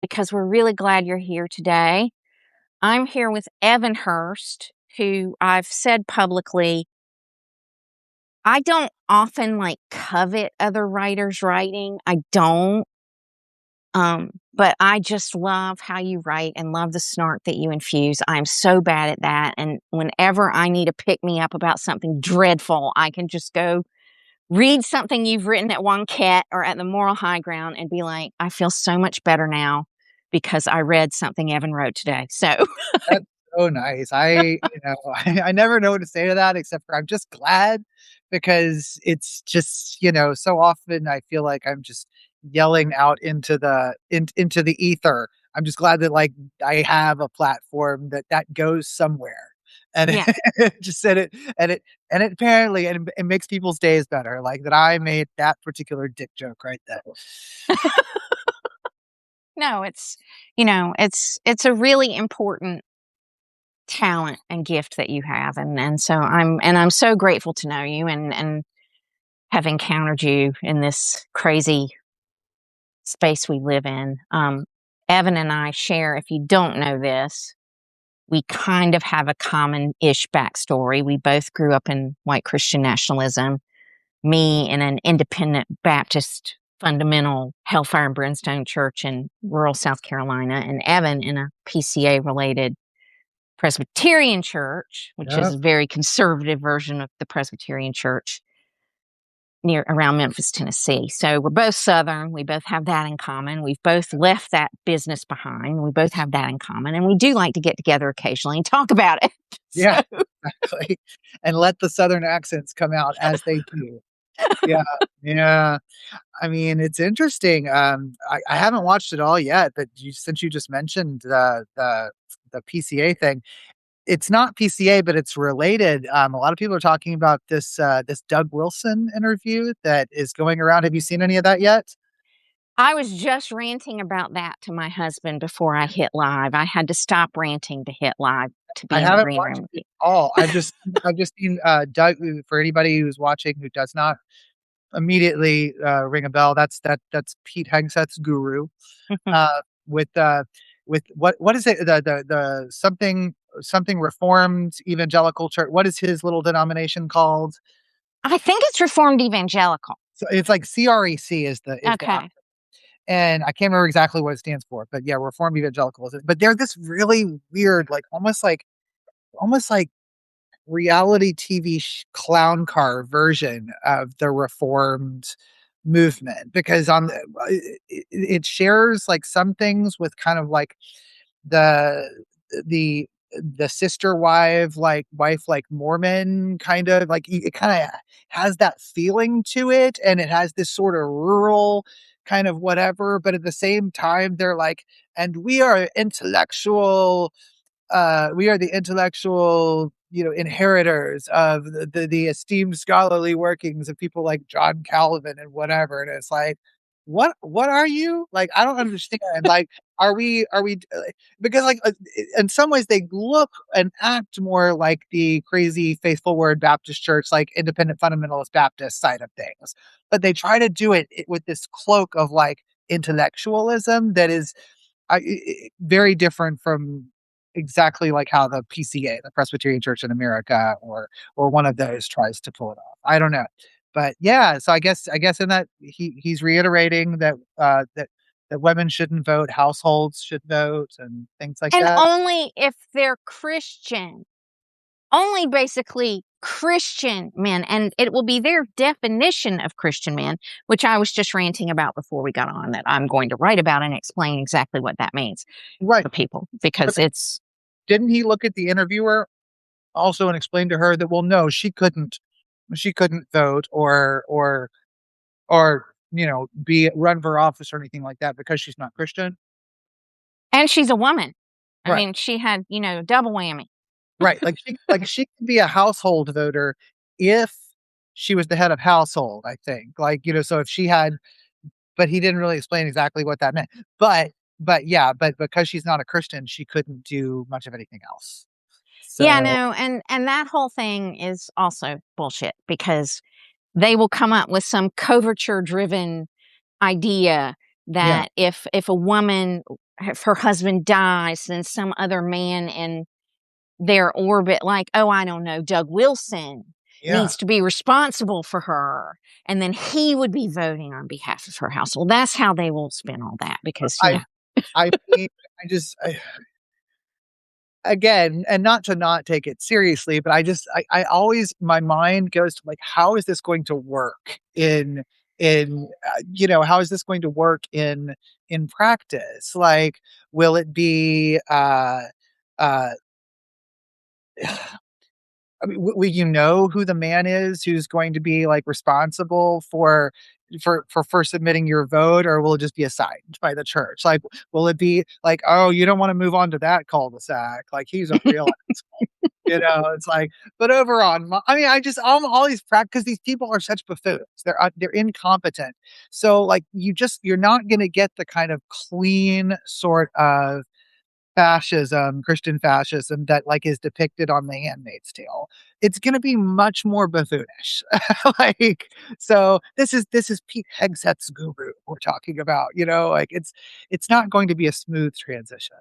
because we're really glad you're here today. I'm here with Evan Hurst, who I've said publicly, I don't often covet other writers' writing. I don't. But I just love how you write and love the snark that you infuse. I'm so bad at that. And whenever I need to pick me up about something dreadful, I can just go read something you've written at Wonket or at the Moral High Ground and be like, I feel so much better now because I read something Evan wrote today. So, That's so nice. I never know what to say to that except for I'm just glad because it's just, so often I feel like I'm just yelling out into the ether. I'm just glad that I have a platform that goes somewhere. And yeah. it just said it and it apparently and it makes people's days better. Like that I made that particular dick joke right there. No, it's a really important talent and gift that you have. And so I'm so grateful to know you and have encountered you in this crazy space we live in. Evan and I share, if you don't know this, we kind of have a common-ish backstory. We both grew up in white Christian nationalism, me in an independent Baptist fundamental hellfire and brimstone church in rural South Carolina, and Evan in a PCA-related Presbyterian church, which is Yep. a very conservative version of the Presbyterian church near around Memphis, Tennessee. So we're both Southern. We both have that in common. We've both left that business behind. We both have that in common. And we do like to get together occasionally and talk about it. Yeah, So, exactly. And let the Southern accents come out as they do. Yeah, yeah. I mean, it's interesting. I haven't watched it all yet, but since you just mentioned the PCA thing, it's not PCA, but it's related. A lot of people are talking about this Doug Wilson interview that is going around. Have you seen any of that yet? I was just ranting about that to my husband before I hit live. I had to stop ranting to hit live to I be in the haven't green room watched with it you. all. I've just seen Doug. For anybody who's watching who does not immediately ring a bell, that's Pete Hegseth's Guru. uh, with what is it the something Reformed Evangelical Church? What is his little denomination called? I think it's Reformed Evangelical. So it's like CREC is the Okay. and I can't remember exactly what it stands for, but yeah, Reformed Evangelical. But they're this really weird, like almost like reality TV clown car version of the Reformed movement because it shares like some things with kind of like the the the sister wife like Mormon kind of like it kind of has that feeling to it, and it has this sort of rural kind of whatever, but at the same time they're like, and we are the intellectual, inheritors of the esteemed scholarly workings of people like John Calvin and whatever. And it's like, what are you like? I don't understand. Like, are we because in some ways they look and act more like the crazy faithful word Baptist church, like independent fundamentalist Baptist side of things, but they try to do it with this cloak of like intellectualism that is very different from exactly like how the PCA, the Presbyterian Church in America, or one of those tries to pull it off. I don't know, but yeah. So I guess in that he's reiterating that that women shouldn't vote, households should vote, and things like And that. only if they're Christian, only basically Christian men. And it will be their definition of Christian men, which I was just ranting about before we got on, that I'm going to write about and explain exactly what that means Right. for people But because it's, didn't he look at the interviewer also and explain to her that, well, no, she couldn't vote or be run for office or anything like that because she's not Christian. and she's a woman. I Right. mean, she had, double whammy. Right. Like she could be a household voter if she was the head of household, I think. So if she had, but he didn't really explain exactly what that meant. But yeah, but because she's not a Christian, she couldn't do much of anything else. Yeah, So no, and that whole thing is also bullshit because they will come up with some coverture driven idea yeah. that if a woman if her husband dies, then some other man in their orbit, like, oh, I don't know, Doug Wilson Yeah. needs to be responsible for her. And then he would be voting on behalf of her household. That's how they will spin all that because, I I mean, again, and not to not take it seriously, but I always my mind goes to like, how is this going to work how is this going to work in practice? Like, will it be uh I mean, will you know who the man is who's going to be like responsible for submitting your vote, or will it just be assigned by the church? Like, will it be like, oh, you don't want to move on to that cul-de-sac? Like, he's a real, it's like, but over on, I mean, I just all these because these people are such buffoons. They're incompetent. So like, you're not going to get the kind of clean sort of fascism, Christian fascism that like is depicted on The Handmaid's Tale. It's going to be much more buffoonish. Like, so this is Pete Hegseth's guru we're talking about. Like it's not going to be a smooth transition.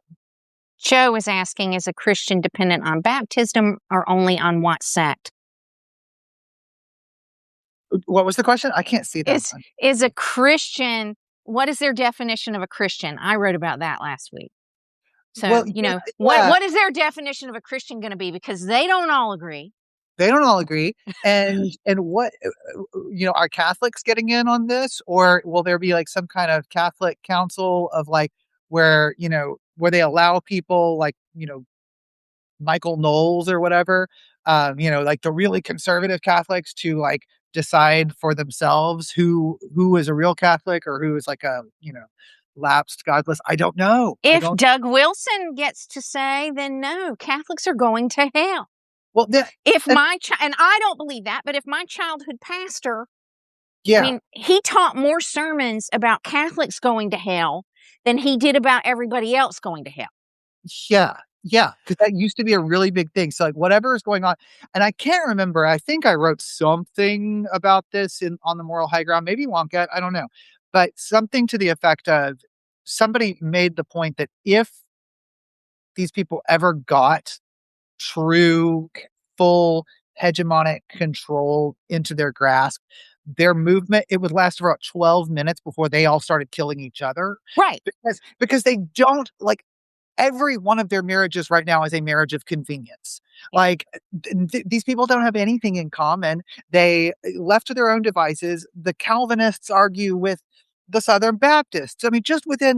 Joe is asking, is a Christian dependent on baptism or only on what sect? What was the question? I can't see that. Is a Christian, what is their definition of a Christian? I wrote about that last week. Well, So, yeah, yeah, what is their definition of a Christian going to be? Because they don't all agree. they don't all agree. And what are Catholics getting in on this, or will there be like some kind of Catholic council of like where they allow people like Michael Knowles or whatever, like the really conservative Catholics to like decide for themselves who is a real Catholic or who is like a lapsed godless. I don't know. I If don't. Doug Wilson gets to say, then no, Catholics are going to hell. Well, If and- my child, and I don't believe that, but if my childhood pastor, I yeah, mean, he taught more sermons about Catholics going to hell than he did about everybody else going to hell. yeah, yeah, because that used to be a really big thing. So like whatever is going on, and I can't remember. I think I wrote something about this in on the moral high ground. Maybe Wonka. I don't know, but something to the effect of somebody made the point that if these people ever got true, full hegemonic control into their grasp, their movement, it would last for about 12 minutes before they all started killing each other. Right. Because they don't like every one of their marriages right now is a marriage of convenience. Like these people don't have anything in common. They left to their own devices. The Calvinists argue with the Southern Baptists. I mean, just within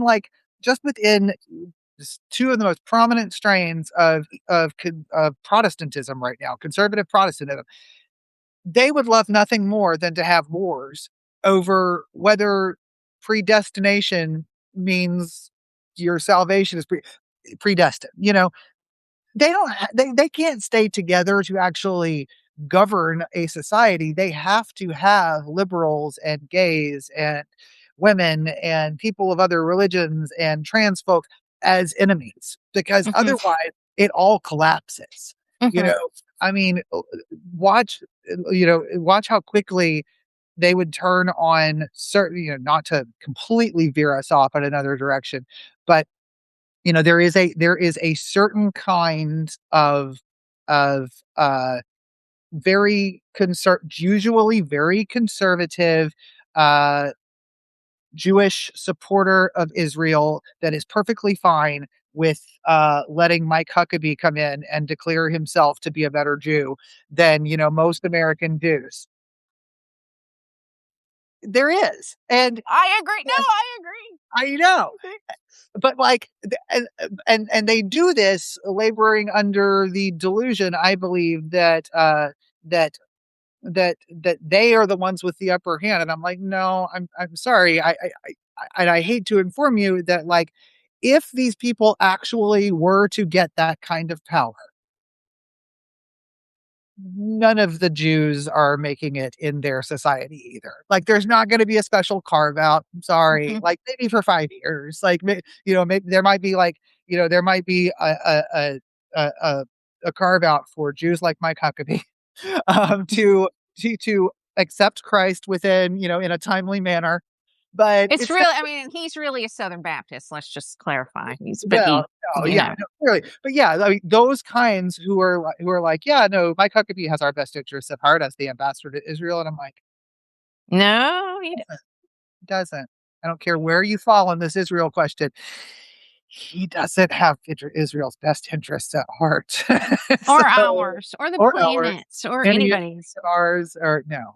two of the most prominent strains of Protestantism right now, conservative Protestantism, they would love nothing more than to have wars over whether predestination means your salvation is predestined. They can't stay together to actually govern a society. They have to have liberals and gays and women and people of other religions and trans folk as enemies because Mm-hmm. otherwise it all collapses. You Mm-hmm. know, I mean, watch watch how quickly they would turn on certain, not to completely veer us off in another direction, but there is a certain kind of usually very conservative uh Jewish supporter of Israel that is perfectly fine with letting Mike Huckabee come in and declare himself to be a better Jew than most American Jews. There is, and I agree. No, yeah, I agree. I know, but like, and they do this laboring under the delusion, I believe, that that they are the ones with the upper hand. And I'm like, no, I'm sorry. And I hate to inform you that like, if these people actually were to get that kind of power, none of the Jews are making it in their society either. Like, there's not going to be a special carve out. I'm sorry. Mm-hmm. Like, maybe for 5 years. Like, maybe there might be like, there might be a, a, a carve out for Jews like Mike Huckabee to accept Christ within, in a timely manner. but It's it's really, I mean, he's really a Southern Baptist. Let's just clarify. But well, he, no, you yeah, know, no, clearly, but yeah, I mean, those kinds who are like, yeah, no, Mike Huckabee has our best interests at heart as the ambassador to Israel, and I'm like, no, he doesn't. I don't care where you fall on this Israel question. He doesn't have Israel's best interests at heart. or So, ours, or the or ours, planets, or any of anybody's. ours, or no.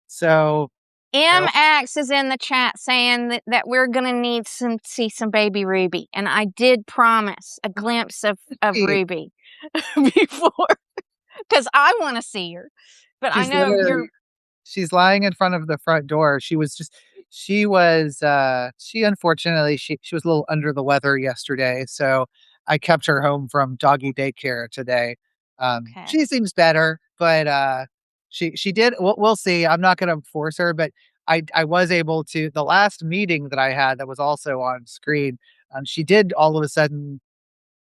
So, I don't. MX is in the chat saying that we're gonna need see some baby Ruby, and I did promise a glimpse of Ruby before because I want to see her, but I She's know you're. literally she's lying in front of the front door. She unfortunately she was a little under the weather yesterday, so I kept her home from doggy daycare today. Okay. She seems better, but she did we'll see. I'm not gonna force her, but I was able to the last meeting that I had that was also on screen, she did all of a sudden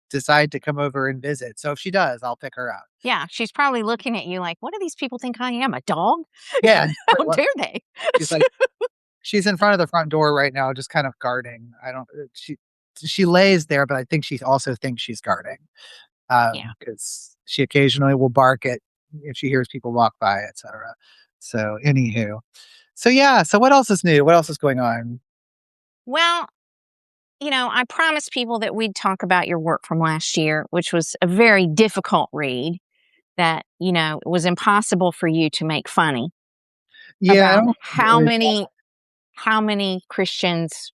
decide to come over and visit. So if she does, I'll pick her up. Yeah, she's probably looking at you like, "What do these people think I am? A dog? Yeah. How dare they?" She's like she's in front of the front door right now, just kind of guarding. I don't she lays there, but I think she also thinks she's guarding, Yeah. because she occasionally will bark at if she hears people walk by, etcetera. So, anywho. So, yeah, so what else is new? What else is going on? Well, I promised people that we'd talk about your work from last year, which was a very difficult read that, it was impossible for you to make funny Yeah, I about don't how many Christians,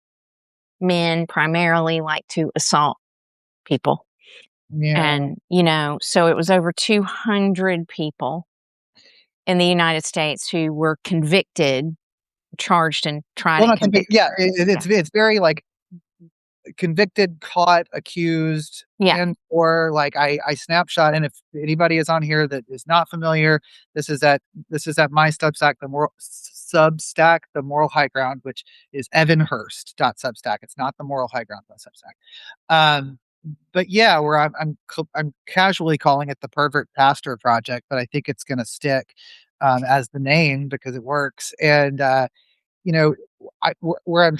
men primarily, like to assault people. yeah. And, so it was over 200 people in the United States who were convicted, charged, and tried Well, and not convict convicted. yeah, Yeah. it's very, like, convicted, caught, accused, Yeah. and or like I snapshot. And if anybody is on here that is not familiar, this is at my Substack, the Moral High Ground, which is Evan Hurst Substack. It's not the Moral High Ground Substack. Um, but yeah, where I'm casually calling it the Pervert Pastor Project, but I think it's going to stick as the name because it works. And you know, where I'm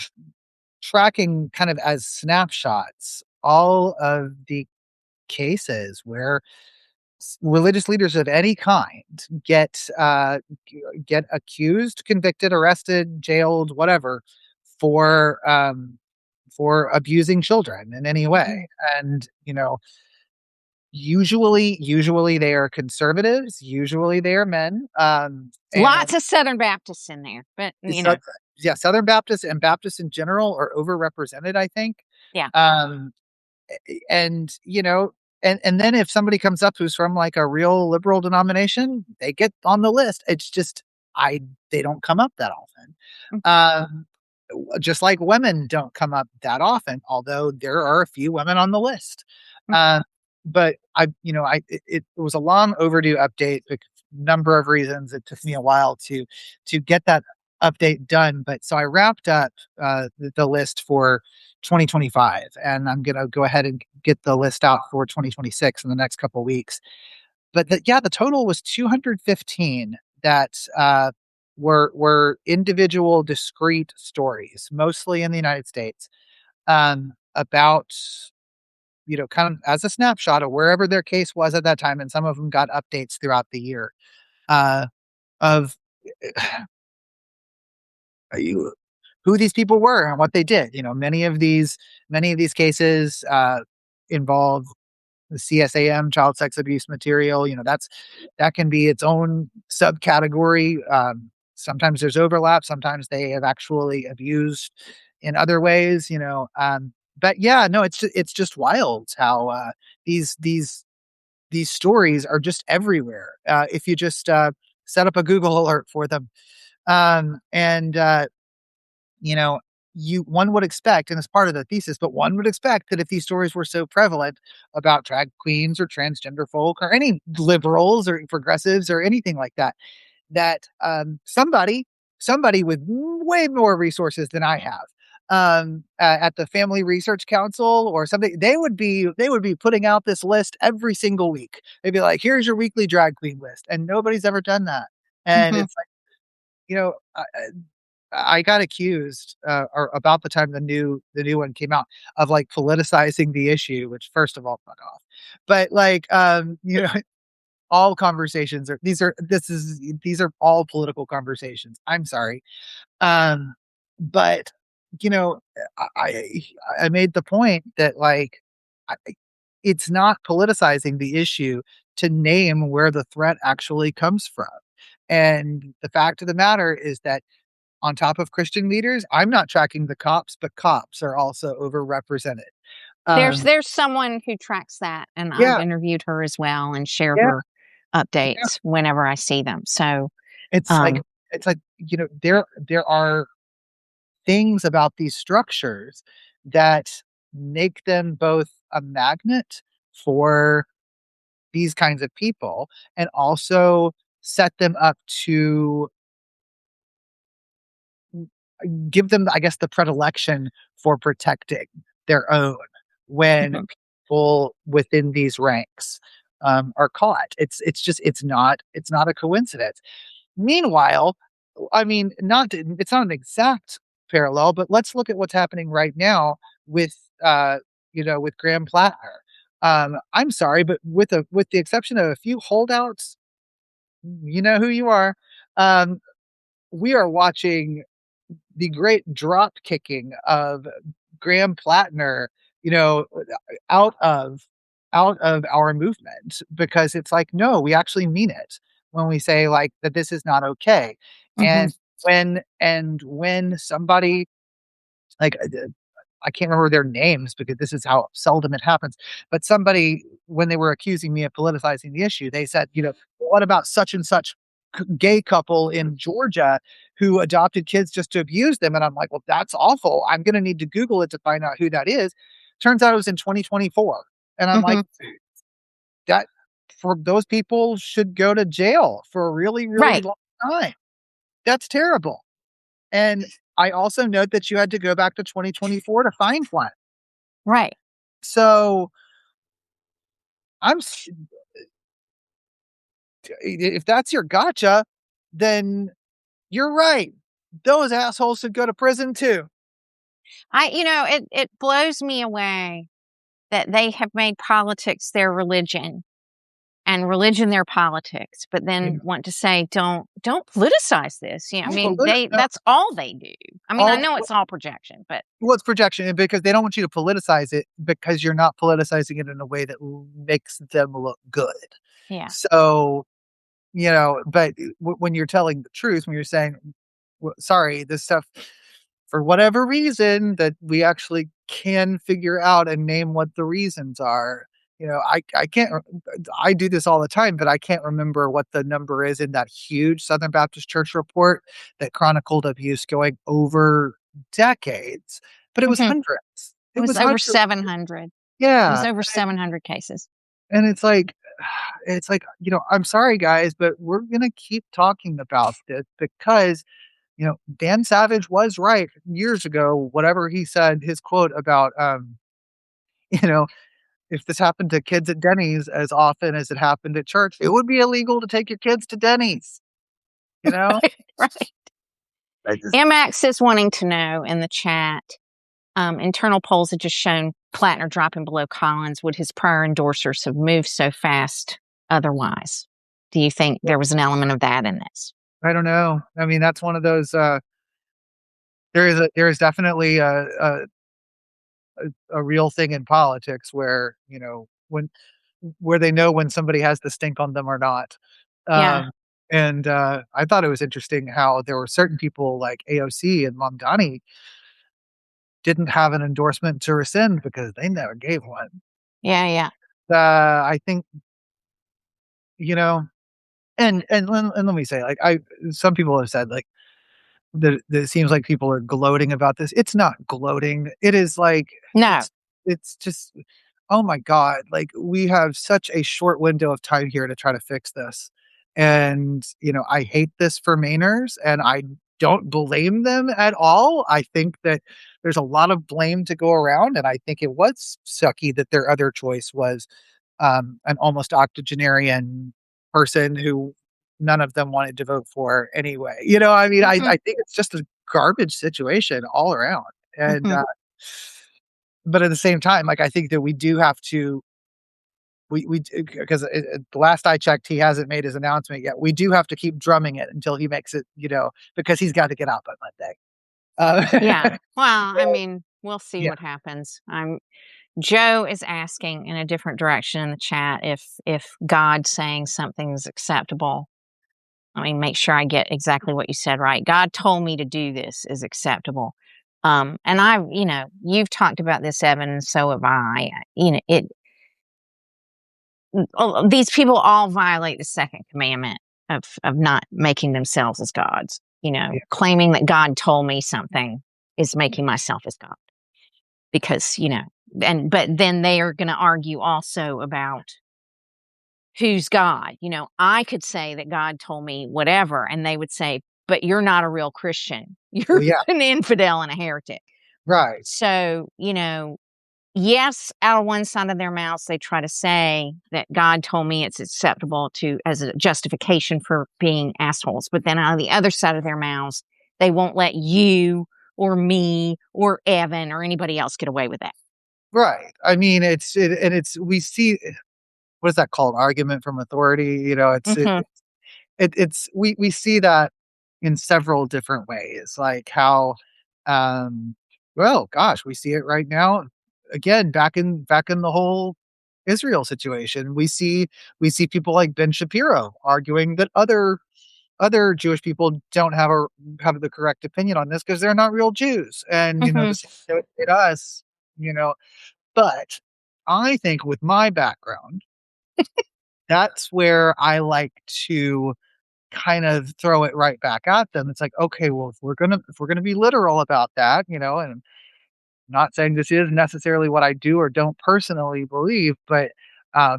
tracking kind of as snapshots all of the cases where religious leaders of any kind get accused, convicted, arrested, jailed, whatever, for for abusing children in any Mhm. way. And usually they are conservatives, usually they are men, and Lots of Southern Baptists in there, but, so, yeah, Southern Baptists and Baptists in general are overrepresented, I think. yeah. Um, and and then if somebody comes up who's from like a real liberal denomination, they get on the list. It's just I they don't come up that often. Mm, Um, just like women don't come up that often, although there are a few women on the list. mm, Uh, but it was a long overdue update for a number of reasons. It took me a while to get that update done, but so I wrapped up the list for 2025, and I'm gonna go ahead and get the list out for 2026 in the next couple of weeks. But the total was 215 that were individual, discrete stories, mostly in the United States, about kind of as a snapshot of wherever their case was at that time, and some of them got updates throughout the year uh, of you who these people were and what they did. Many of these cases involve the CSAM, child sex abuse material. That can be its own subcategory. Sometimes there's overlap. Sometimes they have actually abused in other ways. But yeah, no, it's just wild how these these these stories are just everywhere. If you just set up a Google alert for them, and you know, one would expect, and it's part of the thesis, but one would expect that if these stories were so prevalent about drag queens or transgender folk or any liberals or progressives or anything like that, that somebody with way more resources than I have, at the Family Research Council or something, they would be putting out this list every single week. They'd be like, "Here's your weekly drag queen list," and nobody's ever done that. And mhm. it's like, you know, I got accused, or about the time the new one came out, of like politicizing the issue, which first of all, fuck off. But like, you know, all conversations are these are all political conversations. I'm sorry. Um, but you know, I I made the point that like I, it's not politicizing the issue to name where the threat actually comes from. And the fact of the matter is that on top of Christian leaders, I'm not tracking the cops, but cops are also overrepresented. There's Um, there's someone who tracks that, and I've yeah, interviewed her as well and share yeah, her yeah. updates whenever I see them. So, It's like um, it's like you know there are things about these structures that make them both a magnet for these kinds of people and also set them up to give them, I guess, the predilection for protecting their own when mhm, people within these ranks are caught. It's not a coincidence. Meanwhile, I mean, not it's not an exact parallel, but let's look at what's happening right now with with Graham Plattner. I'm sorry, but with the exception of a few holdouts, you know who you are. Um, we are watching the great drop kicking of Graham Plattner, you know, out of out of our movement because it's like, no, we actually mean it when we say like that this is not okay. mhm, And when somebody like I can't remember their names because this is how seldom it happens. But somebody, when they were accusing me of politicizing the issue, they said, you know, what about such and such gay couple in Georgia who adopted kids just to abuse them? And I'm like, well, that's awful. I'm going to need to Google it to find out who that is. Turns out it was in 2024. And I'm like, mhm. that for those people should go to jail for a really, really Right, long time. That's terrible. And I also note that you had to go back to 2024 to find one. right. So I'm if that's your gotcha, then you're right. Those assholes should go to prison too. It blows me away that they have made politics their religion and religion their politics, but You then know, want to say, "Don't politicize this." I mean, they no, that's all they do. I mean, I all know it's all projection, but well, it's projection because they don't want you to politicize it because you're not politicizing it in a way that makes them look good. yeah. So you know, but when you're telling the truth, when you're saying, Sorry, this stuff, for whatever reason that we actually can figure out and name what the reasons are." You know, I can't. I do this all the time, but I can't remember what the number is in that huge Southern Baptist Church report that chronicled abuse going over decades. But it was Mhm. hundreds. It It was was over hundreds. 700. It was Yeah, over 700 cases. and it's like, you know, I'm sorry guys, but we're gonna keep talking about this because, you know, Dan Savage was right years ago, whatever he said, his quote about, you know, if this happened to kids at Denny's as often as it happened at church, it would be illegal to take your kids to Denny's, you know? Right. I just MX is wanting to know in the chat, internal polls have just shown Plattner dropping below Collins. Would his prior endorsers have moved so fast otherwise? Do you think there was an element of that in this? I don't know. I mean, that's one of those, there is definitely a real thing in politics where, you know, when where they know when somebody has the stink on them or not. Yeah. Um, and I thought it was interesting how there were certain people like AOC and Mamdani didn't have an endorsement to rescind because they never gave one. Yeah. Yeah. I think, you know, and let me say, like, I some people have said like that it seems like people are gloating about this. It's not gloating. It is like No. it's just oh my god, like we have such a short window of time here to try to fix this. And, you know, I hate this for Mainers and I don't blame them at all. I think that there's a lot of blame to go around and I think it was sucky that their other choice was an almost octogenarian person who none of them wanted to vote for anyway. You know, I mean, Mhm. I think it's just a garbage situation all around. And Mhm. but at the same time, like I think that we do have to we because the last I checked, he hasn't made his announcement yet. We do have to keep drumming it until he makes it, because he's got to get out by Monday. Yeah. Well, I So, mean, we'll see yeah, what happens. Joe is asking in a different direction in the chat if God saying something is acceptable. I mean, make sure I get exactly what you said right. God told me to do this is acceptable. And you've talked about this, Evan, and so have I. These people all violate the second commandment of not making themselves as gods. yeah, Claiming that God told me something is making myself as God because but then they are going to argue also about who's God. I could say that God told me whatever, and they would say, but you're not a real Christian. You're well, yeah, an infidel and a heretic. right, So, yes, out of one side of their mouths, they try to say that God told me it's acceptable as a justification for being assholes. But then out of the other side of their mouths, they won't let you or me or Evan or anybody else get away with that. right. I mean, and it's we see what is that called? Argument from authority. Hmm. It's we see that in several different ways, like how, um, well, gosh, we see it right now. Again, back in the whole Israel situation, we see people like Ben Shapiro arguing that other Jewish people don't have the correct opinion on this because they're not real Jews, and Hmm. the same with us, you know. But I think with my background, that's where I like to kind of throw it right back at them. It's like, okay, well, if we're gonna be literal about that, and not saying this is necessarily what I do or don't personally believe, but I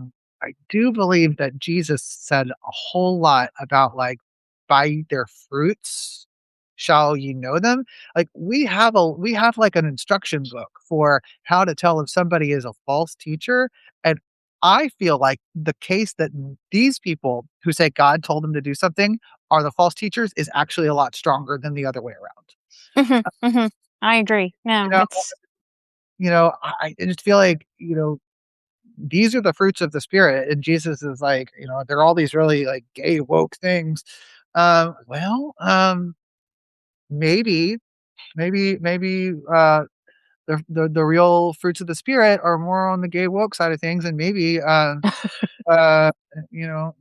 do believe that Jesus said a whole lot about like, by their fruits shall you know them. Like we have like an instruction book for how to tell if somebody is a false teacher. And I feel like the case that these people who say God told them to do something are the false teachers is actually a lot stronger than the other way around. Hmm. Hmm. I agree. You No, know, it's I just feel like, these are the fruits of the spirit. And Jesus is like, there are all these really like gay woke things. Well, maybe, maybe the real fruits of the spirit are more on the gay woke side of things, and maybe uh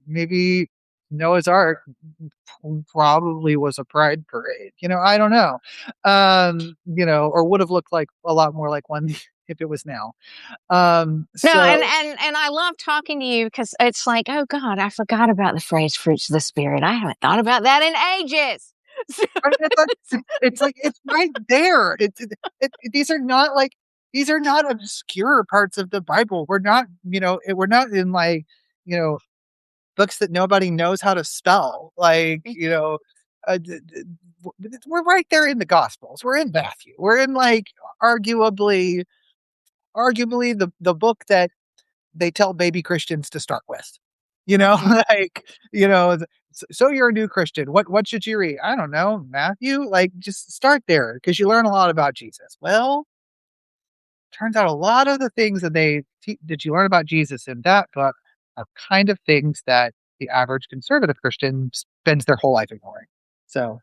maybe Noah's Ark probably was a pride parade. I don't know. Or would have looked like a lot more like one if it was now. no, So and I love talking to you because it's like, oh God, I forgot about the phrase "fruits of the spirit." I haven't thought about that in ages. I mean, it's right there. These are not obscure parts of the Bible. We're not in like, you know, books that nobody knows how to spell. Like, we're right there in the Gospels. We're in Matthew. We're in like arguably the book that they tell baby Christians to start with. Mhm. Like, so you're a new Christian. What should you read? I don't know, Matthew. Like, just start there because you learn a lot about Jesus. Well, turns out a lot of the things that you learn about Jesus in that book are kind of things that the average conservative Christian spends their whole life ignoring. So,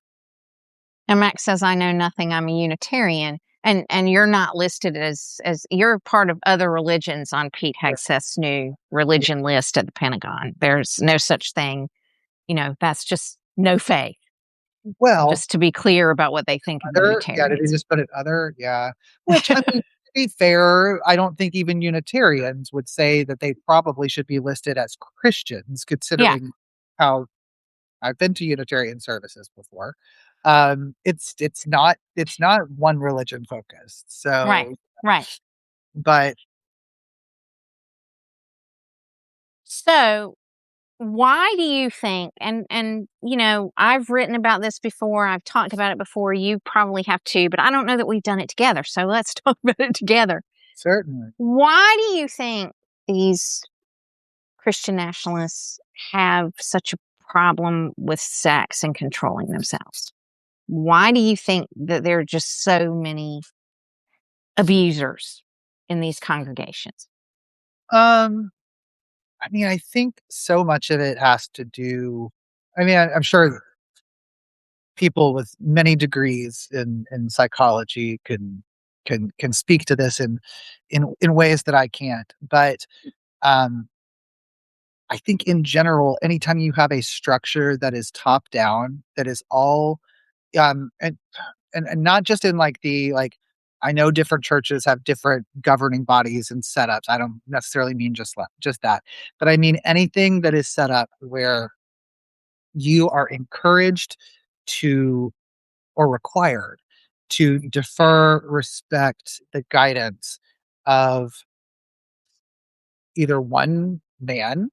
And Max says, "I know nothing. I'm a Unitarian." And you're not listed as you're part of other religions on Pete yeah. Hegseth's new Yeah. religion list at the Pentagon. There's no such thing. That's just no faith. Well, Just to be clear about what they think of yeah, did he Unitarians. just put it other? Yeah. Which, I mean, to be fair, I don't think even Unitarians would say that they probably should be listed as Christians, Yeah. considering how I've been to Unitarian services before. It's not one religion focused. Right. So, Right. but So why do you think, and I've written about this before, I've talked about it before, you probably have too, but I don't know that we've done it together, so let's talk about it together. certainly. Why do you think these Christian nationalists have such a problem with sex and controlling themselves? Why do you think that there are just so many abusers in these congregations? Um, I mean, I think so much of it has to do. I mean, I'm sure people with many degrees in psychology can speak to this in ways that I can't. But um, I think in general, anytime you have a structure that is top down, that is all um, and and not just in like the like. I know different churches have different governing bodies and setups. I don't necessarily mean just that, but I mean anything that is set up where you are encouraged to or required to defer, respect the guidance of either one man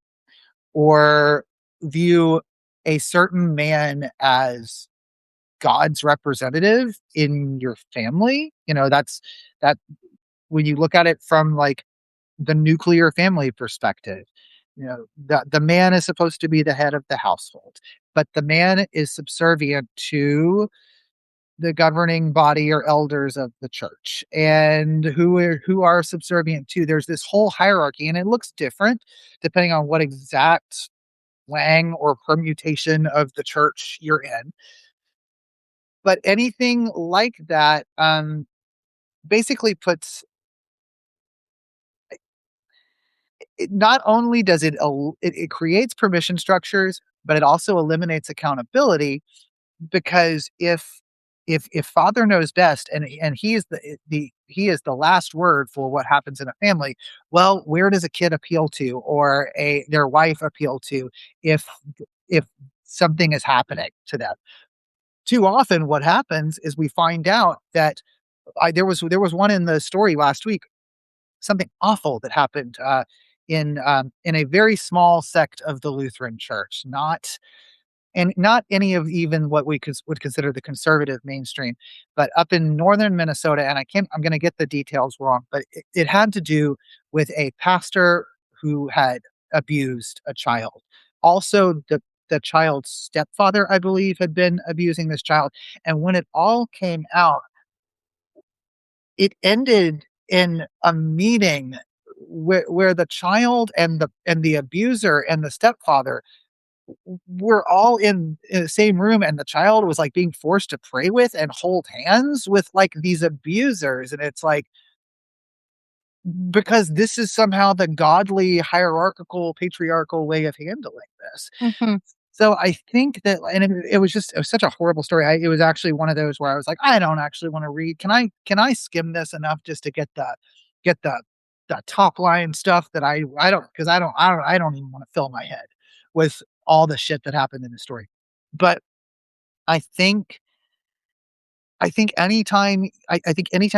or view a certain man as God's representative in your family. That when you look at it from like the nuclear family perspective, the man is supposed to be the head of the household, but the man is subservient to the governing body or elders of the church and who are subservient to. There's this whole hierarchy, and it looks different depending on what exact wang or permutation of the church you're in. But anything like that basically puts it, not only does it creates permission structures, but it also eliminates accountability, because if father knows best, and he is the last word for what happens in a family, well, where does a kid appeal to, or a their wife appeal to, if if something is happening to them? Too often what happens is we find out that there was one in the story last week, something awful that happened in a very small sect of the Lutheran Church, not any of even what would consider the conservative mainstream, but up in northern Minnesota. And I'm going to get the details wrong, but it had to do with a pastor who had abused a child. Also, the child's stepfather, I believe, had been abusing this child. And when it all came out, it ended in a meeting where the child and the abuser and the stepfather were all in the same room, and the child was like being forced to pray with and hold hands with like these abusers. And it's like, because this is somehow the godly hierarchical patriarchal way of handling this. Mhm. So I think that, and it was such a horrible story. It was actually one of those where I was like, I don't actually want to read. Can I skim this enough just to get the top line stuff that I don't, because I don't even want to fill my head with all the shit that happened in the story. But I think I think anytime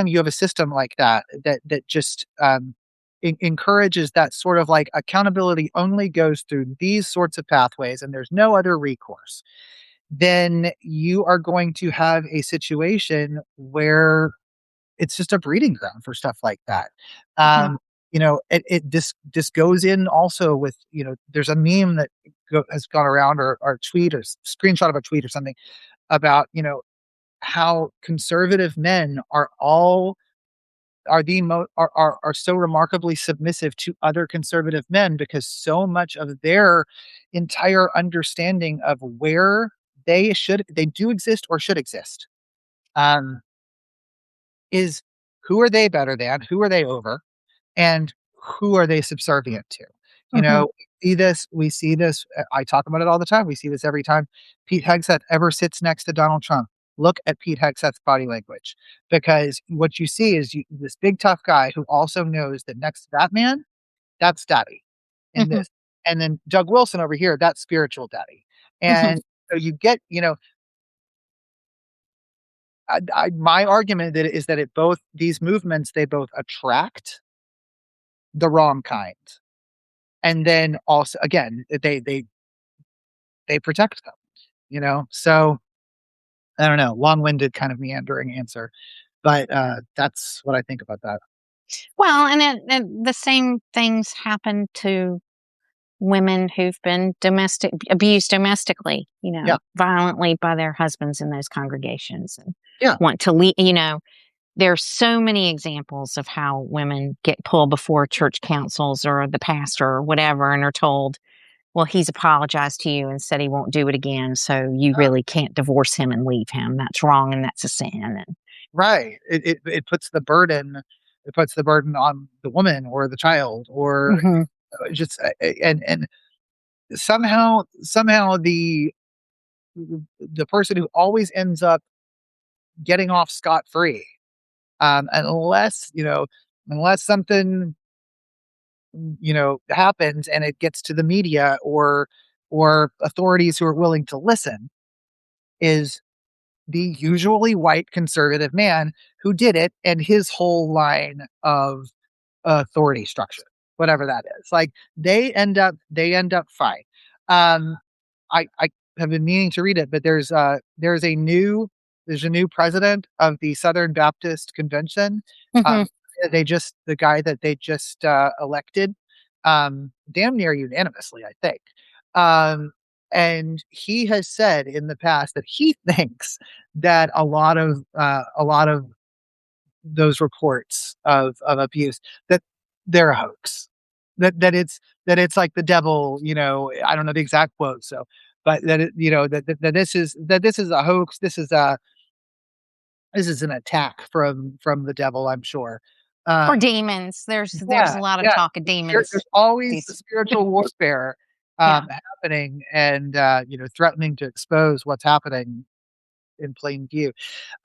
you have a system like that just encourages that sort of like accountability only goes through these sorts of pathways and there's no other recourse, then you are going to have a situation where it's just a breeding ground for stuff like that. Mhm. This goes in also with, there's a meme that has gone around, or tweet, or screenshot of a tweet or something, about how conservative men are so remarkably submissive to other conservative men, because so much of their entire understanding of where they do exist or should exist um, is, who are they better than, who are they over, and who are they subservient to? Mhm. We see this. I talk about it all the time. We see this every time Pete Hegseth ever sits next to Donald Trump. Look at Pete Hegseth's body language, because what you see is this big tough guy who also knows that next to that man, that's daddy, and Mhm. this, and then Doug Wilson over here, that's spiritual daddy, Mhm. and so you get, my argument is that these movements, they both attract the wrong kind, and then also again they protect them, so I don't know, long-winded kind of meandering answer, but that's what I think about that. Well, and the same things happen to women who've been abused domestically, Yeah. violently by their husbands in those congregations and Yeah. want to leave. There's so many examples of how women get pulled before church councils or the pastor or whatever and are told, well, he's apologized to you and said he won't do it again. So you Yeah. really can't divorce him and leave him. That's wrong and that's a sin. And Right. It puts the burden. It puts the burden on the woman or the child or Mhm. just and somehow the person who always ends up getting off scot free, unless unless something happens and it gets to the media or authorities who are willing to listen, is the usually white conservative man who did it and his whole line of authority structure, whatever that is. Like they end up fine. Um, I have been meaning to read it, but there's a new president of the Southern Baptist Convention. Mhm. Um, the guy that they just elected, damn near unanimously, I think. Um, and he has said in the past that he thinks that a lot of those reports of abuse, that they're a hoax, that it's like the devil. I don't know the exact quote, so but that this is a hoax. This is an attack from the devil, I'm sure. Or um demons. There's yeah, a lot of yeah. talk of There's demons always these spiritual warfare yeah. happening, and threatening to expose what's happening in plain view.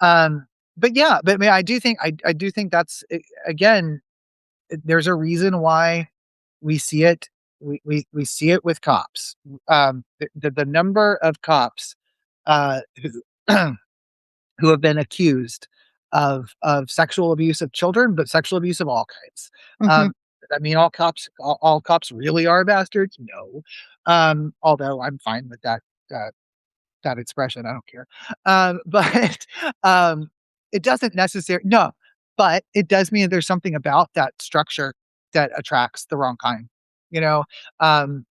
Um, but yeah, but I mean, I do think that's again, there's a reason why we see it. We see it with cops. The number of cops who who have been accused of sexual abuse of children, but sexual abuse of all kinds. Mhm. Um, I mean, all cops really are bastards. No, although I'm fine with uh, that expression. I don't care. But um, it doesn't necessarily, no, but it does mean there's something about that structure that attracts the wrong kind. You know, and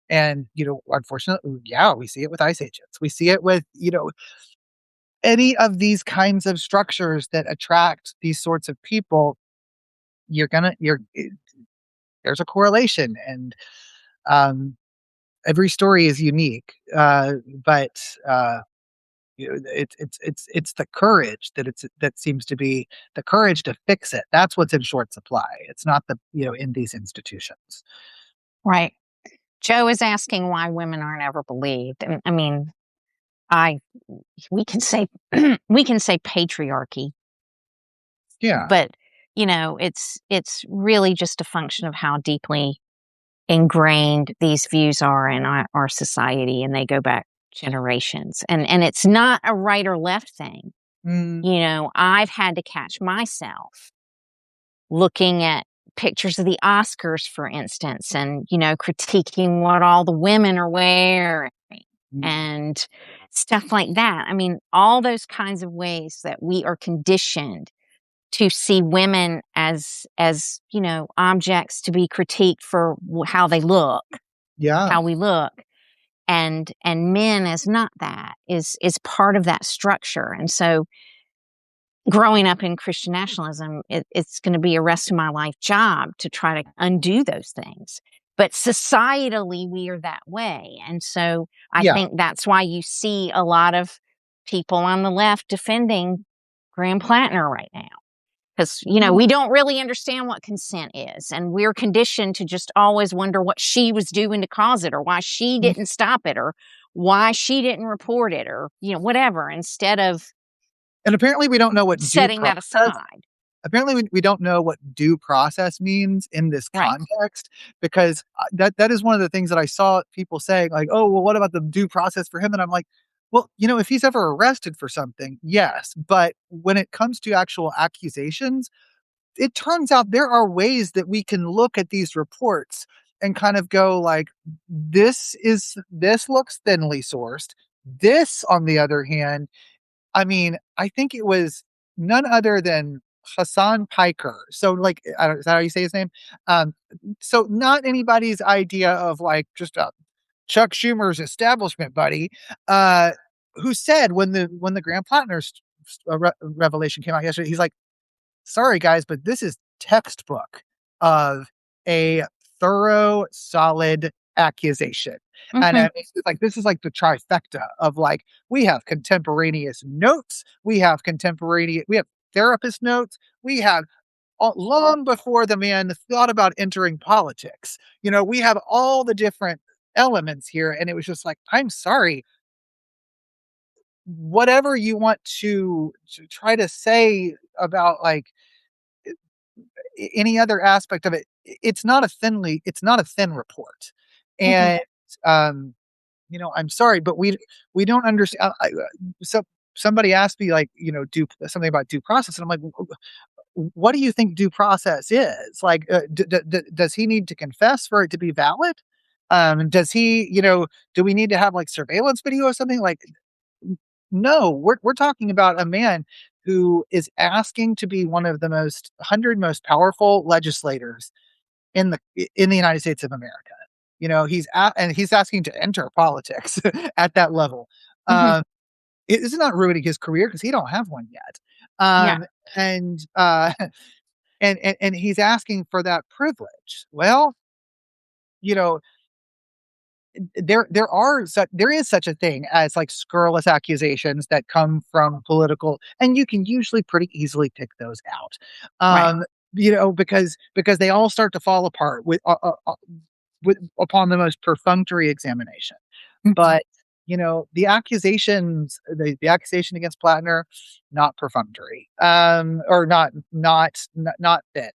unfortunately, yeah, we see it with ICE agents. We see it with any of these kinds of structures that attract these sorts of people. There's a correlation, and um, every story is unique. But it's the courage that seems to be the courage to fix it. That's what's in short supply. It's not in these institutions. Right. Joe is asking why women aren't ever believed. And I mean, I we can say we can say patriarchy, Yeah, but it's really just a function of how deeply ingrained these views are in our society, and they go back generations. And it's not a right or left thing. mm, I've had to catch myself looking at pictures of the Oscars, for instance, and critiquing what all the women are wearing mm, and stuff like that. I mean, all those kinds of ways that we are conditioned to see women as objects to be critiqued for how they look, yeah, how we look, and men as not, that is part of that structure. And so growing up in Christian nationalism, it's going to be a rest of my life job to try to undo those things. But societally, we are that way. And so I yeah, think that's why you see a lot of people on the left defending Graham Plattner right now. Because, yeah, we don't really understand what consent is. And we're conditioned to just always wonder what she was doing to cause it, or why she mm. didn't stop it, or why she didn't report it, or, whatever, instead of And apparently we don't know what due setting that process. aside. Apparently we don't know what due process means in this Right. context, because that is one of the things that I saw people saying, like, oh, well, what about the due process for him? And I'm like, well, if he's ever arrested for something, yes, but when it comes to actual accusations, it turns out there are ways that we can look at these reports and kind of go like, this looks thinly sourced. This, on the other hand, I mean, I think it was none other than Hassan Piker. So, like, I don't, is that how you say his name? Um, so not anybody's idea of like just a Chuck Schumer's establishment buddy, uh, who said when the Graham Plattner revelation came out yesterday, he's like, "Sorry guys, but this is textbook of a thorough, solid accusation." And Mhm. it's like this is like the trifecta of like we have contemporaneous notes, we have therapist notes, we have long before the man thought about entering politics. We have all the different elements here. And it was just like, I'm sorry, whatever you want to try to say about like any other aspect of it, it's not a thin report. Mhm. And, um, I'm sorry, but we don't understand. So somebody asked me like, do something about due process. And I'm like, what do you think due process is? Like, does he need to confess for it to be valid? Does he, do we need to have like surveillance video or something? Like, no, we're talking about a man who is asking to be one of the 100 most powerful legislators in the United States of America. And he's asking to enter politics at that level. Mhm. Um, it is not ruining his career because he don't have one yet. Yeah. And and he's asking for that privilege. Well, you know, there is such a thing as like scurrilous accusations that come from political, and you can usually pretty easily pick those out. Right. Because they all start to fall apart with upon the most perfunctory examination. Mhm. But the accusation against Plattner, not perfunctory, or not fit.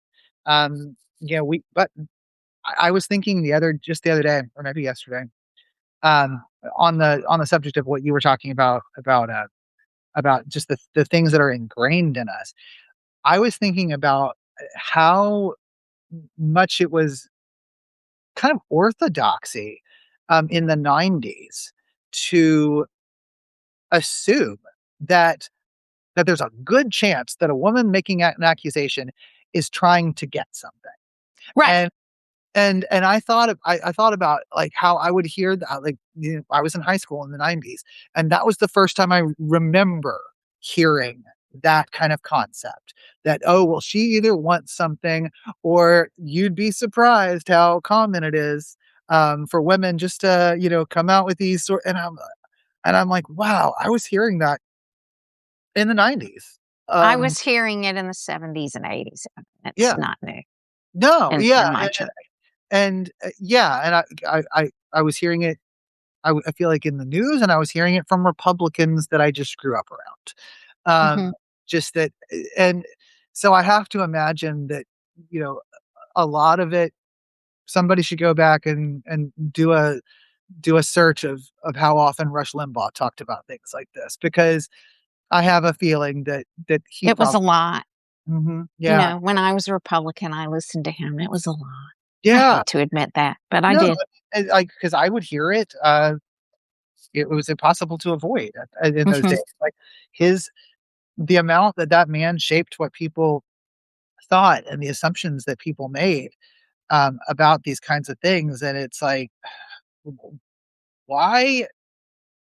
We but I was thinking just the other day, or maybe yesterday, um, on the subject of what you were talking about just the things that are ingrained in us. I was thinking about how much it was kind of orthodoxy in the 90s to assume that there's a good chance that a woman making an accusation is trying to get something. Right. And I thought about like how I would hear that, like, I was in high school in the 90s, and that was the first time I remember hearing that kind of concept, that, oh, well, she either wants something, or you'd be surprised how common it is for women just to, come out with these sort. And I'm like, wow, I was hearing that in the 90s. I Um, was hearing it in the 70s and 80s. It's yeah, not new no, in yeah, my church. yeah, and I was hearing it. I feel like in the news, and I was hearing it from Republicans that I just grew up around. Mhm. Just that, and so I have to imagine that you know a lot of it. Somebody should go back and do a search of how often Rush Limbaugh talked about things like this, because I have a feeling that he It was a probably. lot. Yeah, When I was a Republican, I listened to him. It was a lot. I yeah, hate to admit that, but I no, did. and because I would hear it. It was impossible to avoid in those Mhm. days. Like his the amount that man shaped what people thought and the assumptions that people made about these kinds of things, and it's like, why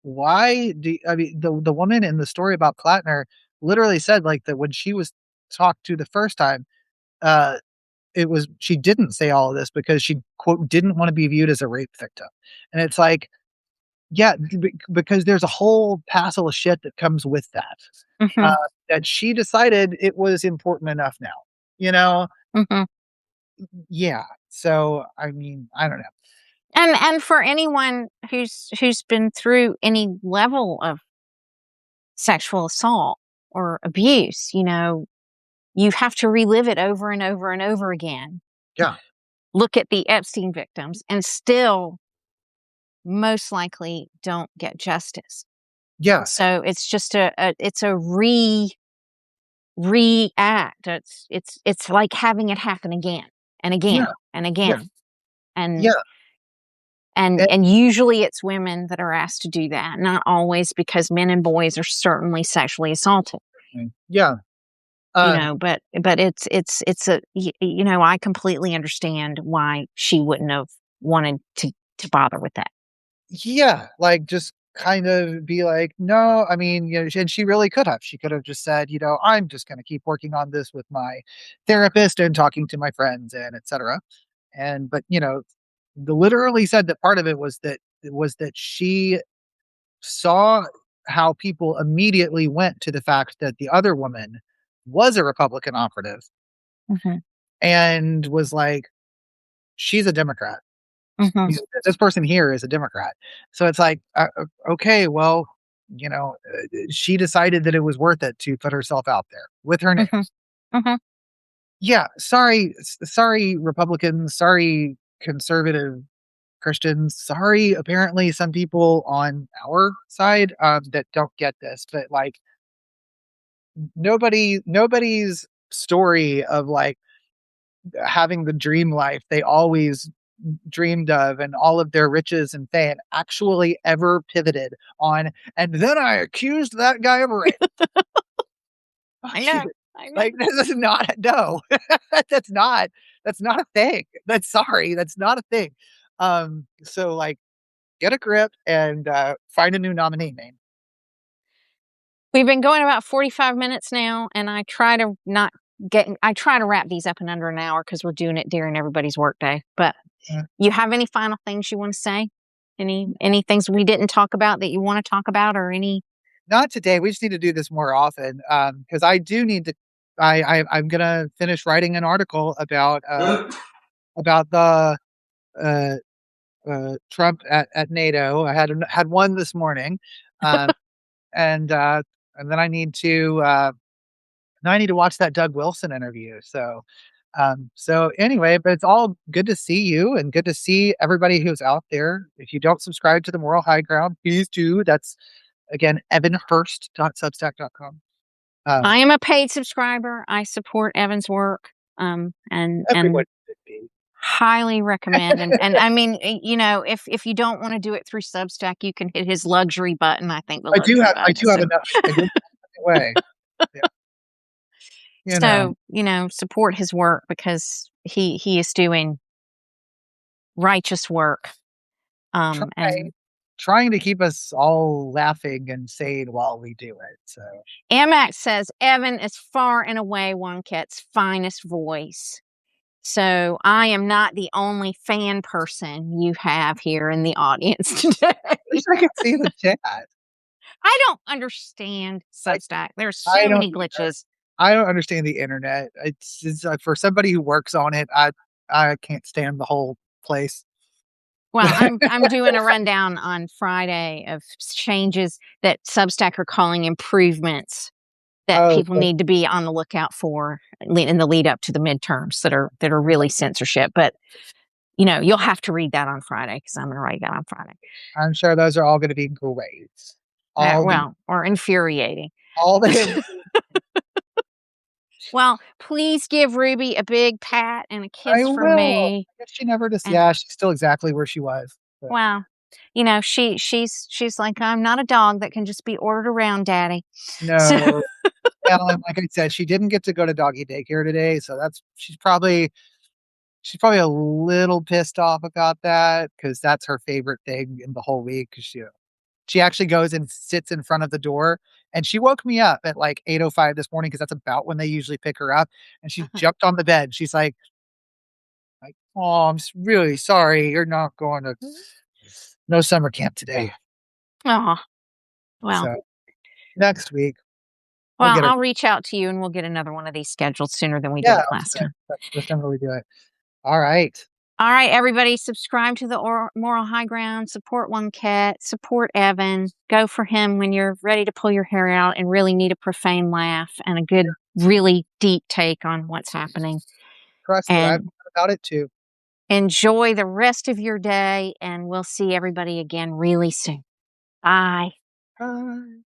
I mean, the woman in the story about Plattner literally said like that when she was talked to the first time, uh, it was she didn't say all of this because she quote didn't want to be viewed as a rape victim, and it's like, yeah, because there's a whole passel of shit that comes with that. Uh, Mhm. that she decided it was important enough now, you know? Mhm. Yeah. So, I mean, I don't know. And for anyone who's been through any level of sexual assault or abuse, you have to relive it over and over and over again. Yeah. Look at the Epstein victims and still most likely don't get justice. Yes. So it's just it's a react. It's like having it happen again and Yeah. again and Yeah. again. And Yeah. And and usually it's women that are asked to do that, not always, because men and boys are certainly sexually assaulted. yeah. you Uh, know, but it's you know, I completely understand why she wouldn't have wanted to bother with that. yeah, like, just kind of be like, "No," I mean, and she really could have. She could have just said, "I'm just gonna keep working on this with my therapist and talking to my friends and etcetera." But, the literally said that part of it was that she saw how people immediately went to the fact that the other woman was a Republican operative Mhm, and was like, "She's a Democrat. mhm, This person here is a Democrat." So it's like, okay, well, she decided that it was worth it to put herself out there with her name. mhm, mhm, Yeah, sorry, Republicans, sorry, conservative Christians, sorry, apparently some people on our side that don't get this, but like nobody's story of like having the dream life they always dreamed of and all of their riches and fame actually ever pivoted on, and then I accused that guy of rape. I Fuck you. know, I know. Like, this is not, no. That's not that's not a thing. That's not a thing. So, like, get a grip and, find a new nominee name. We've been going about 45 minutes now, and I try to wrap these up in under an hour because 'cause we're doing it during everybody's workday, but Uh, you have any final things you wanna say? Any things we didn't talk about that you wanna talk about or any Not today, we just need to do this more often, because I do need to I'm gonna finish writing an article about the, uh Trump at NATO. I had one this morning, um, and, and then I need to watch that Doug Wilson interview, so anyway, but it's all good to see you and good to see everybody who's out there. If you don't subscribe to the Moral High Ground, please do. That's, again, evanhurst.substack.com. Um, I am a paid subscriber, I support Evan's work, everyone and should be. highly recommend, and I mean, you know, if you don't wanna do it through Substack, you can hit his luxury button, I think the luxury I button do is have so enough. I do have a way. Yeah, you know, so, you know, support his work because he is doing righteous work, trying and trying to keep us all laughing and sane while we do it, so Amax says, "Evan is far and away Wonkette's finest voice." So, I am not the only fan person you have here in the audience today. wish I could see the chat. I don't understand I Substack. There's I so don't many either. glitches. I don't understand the internet. For somebody who works on it, I can't stand the whole place. Well, I'm doing a rundown on Friday of changes that Substack are calling improvements that Oh, people good. need to be on the lookout for in the lead up to the midterms that are really censorship. But you know, you'll have to read that on Friday because I'm going to write that on Friday. I'm sure those are all gonna be great. All the Well, or infuriating. all the Well, please give Ruby a big pat and a I kiss from will. me. I guess she never just, And yeah, she's still exactly where she was. But well, you know, she's like, I'm not a dog that can just be ordered around, Daddy. So no. Well, and like I said, she didn't get to go to doggy daycare today, so that's she's probably a little pissed off about that because that's her favorite thing in the whole week. 'Cause she actually goes and sits in front of the door, and she woke me up at, like, 8:05 this morning because that's about when they usually pick her up, and she jumped on the bed. She's like, "Oh, I'm really sorry. You're not going to no summer camp today." oh, well, So, next week, we'll well, get her. I'll reach out to you and we'll get another one of these scheduled sooner than we did Yeah, it let's last do it. time. Let's definitely do it. Alright. All right, everybody, subscribe to the Moral High Ground. Support One Cat. Support Evan. Go for him when you're ready to pull your hair out and really need a profane laugh and a good, really deep take on what's happening. Trust me, I've And thought about it too. enjoy the rest of your day. And we'll see everybody again really soon. Bye. Bye.